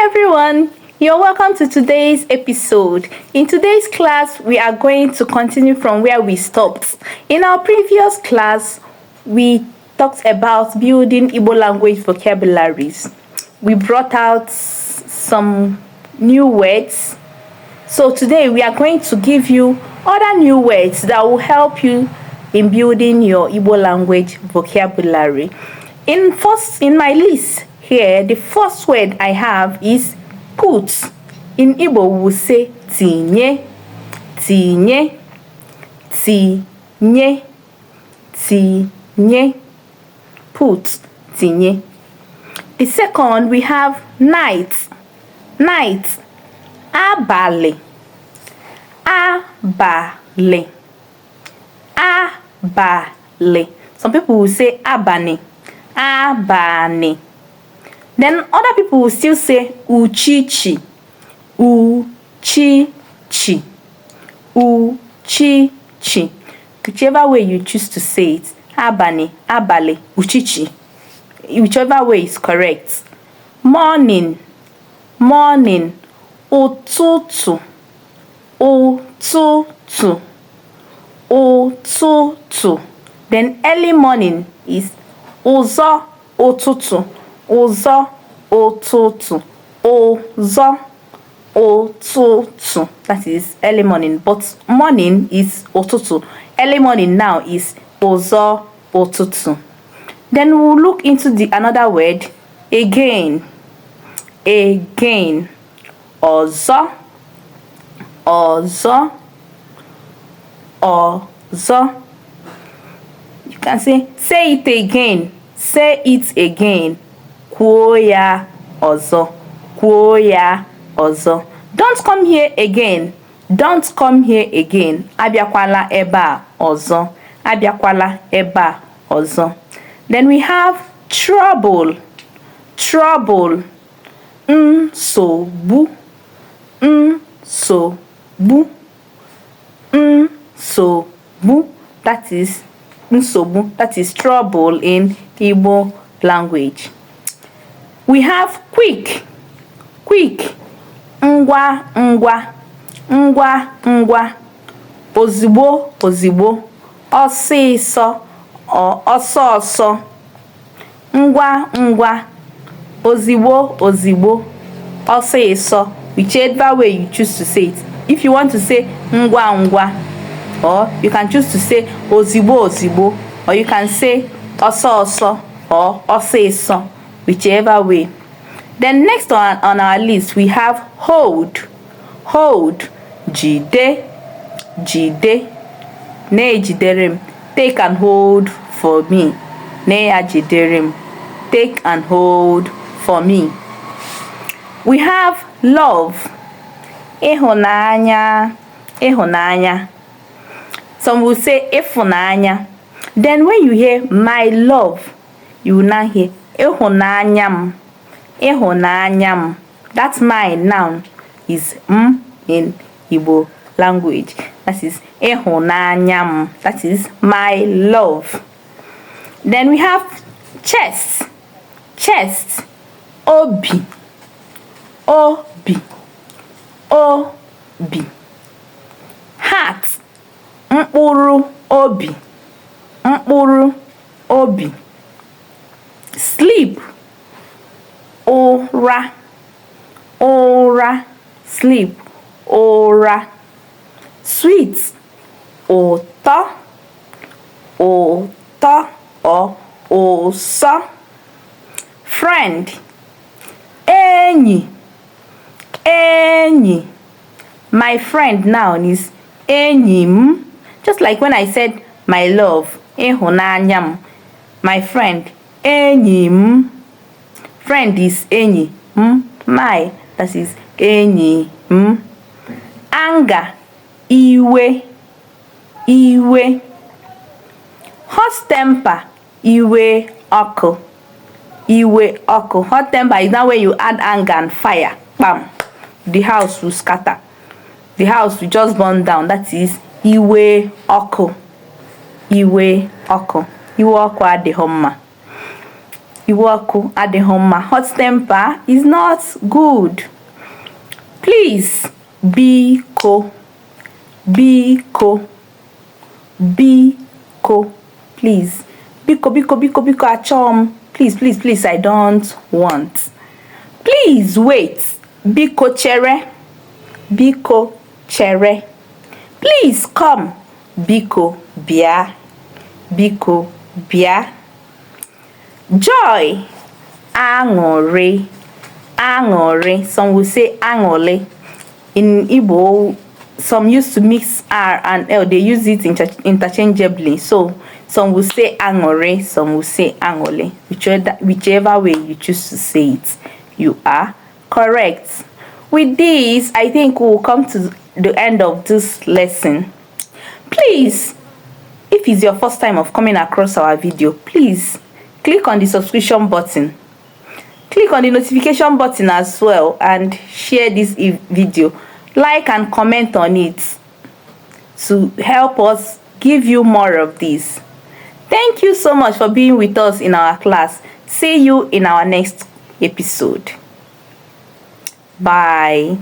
everyone, you're welcome to today's episode. In today's class, we are going to continue from where we stopped. In our previous class, we talked about building Igbo language vocabularies. We brought out some new words. So today we are going to give you other new words that will help you in building your Igbo language vocabulary. In my list here, the first word I have is put. In Igbo, we will say tinye, tinye, tinye, tinye. Put, tinye. The second, we have night, night. Abale, abale, abale. Some people will say abane, abane. Then other people will still say uchichi, uchichi, uchichi. Whichever way you choose to say it, abane, abale, uchichi. Whichever way is correct. Morning, morning. Ụtụtụ, ụtụtụ, ụtụtụ. Then early morning is ụzọ ụtụtụ, ụzọ ụtụtụ, ụzọ ụtụtụ. That is early morning, but morning is ụtụtụ. Early morning now is ụzọ ụtụtụ. Then we'll look into another word, again, again. Ọzọ, ọzọ, ọzọ. You can say it again. Say it again. Kwuo ya ọzọ. Kwuo ya ọzọ. Don't come here again. Don't come here again. Abịakwala ebe a ọzọ. Abịakwala ebe a ọzọ. Then we have trouble. Trouble. Nsogbu. Nsogbu, nsogbu. That is nsogbu. That is trouble in Igbo language. We have quick, quick. Ngwa, ngwa, ngwa, ngwa. Ozigbo, ozigbo. Ọsịsọ, ọsọ, ọsọ. Ngwa, ngwa. Ozigbo, ozigbo. Ọsịsọ. Whichever way you choose to say it. If you want to say ngwa ngwa, or you can choose to say ozigbo ozigbo, or you can say ọsọ ọsọ or ọsịsọ, whichever way. Then next on our list we have hold. Hold. Jide, jide. Ne jidere m. Take and hold for me. Ne ya jidere m. Take and hold for me. We have love. Ịhụnanya, ịhụnanya. Some will say ịfụnanya. Then when you hear my love, you will now hear ịhụnanya, ịhụnanya. That's my noun is in Igbo language. That is ịhụnanya. That is my love. Then we have chest. Chest. Obi. Obi, obi. Heart, mkpụrụ obi, mkpụrụ obi. Sleep, ụra, ụra. Sleep, ụra. Sweet, ụtọ, ụtọ or ụsọ. Friend, enyi, enyi. My friend now is enyi m. Just like when I said my love, ịhụnanya m. My friend, enyi m. Friend is enyi m. My, that is enyi m. Anger, iwe, iwe. Hot temper, iwe ọkụ, iwe ọkụ. Hot temper is now when you add anger and fire. Bam. The house will scatter. The house will just burn down. That is iwe ọkụ. Iwe ọkụ. Iwe ọkụ adịghị mma. Iwoku adehoma. Hot temper is not good. Please, biko, biko, biko, please. Biko, biko, biko, biko, achom. Please, please, please, I don't want. Please wait. Biko chere. Biko chere. Please come. Biko bia. Biko bia. Joy. Aṅụrị. Aṅụrị. Some will say aṅụrị. In Igbo, some used to mix R and L. They use it interchangeably. So some will say aṅụrị, some will say aṅụrị. Whichever way you choose to say it, you are correct. With this, I think we'll come to the end of this lesson. Please, if it's your first time of coming across our video, please click on the subscription button. Click on the notification button as well and share this video. Like and comment on it to help us give you more of this. Thank you so much for being with us in our class. See you in our next episode. Bye.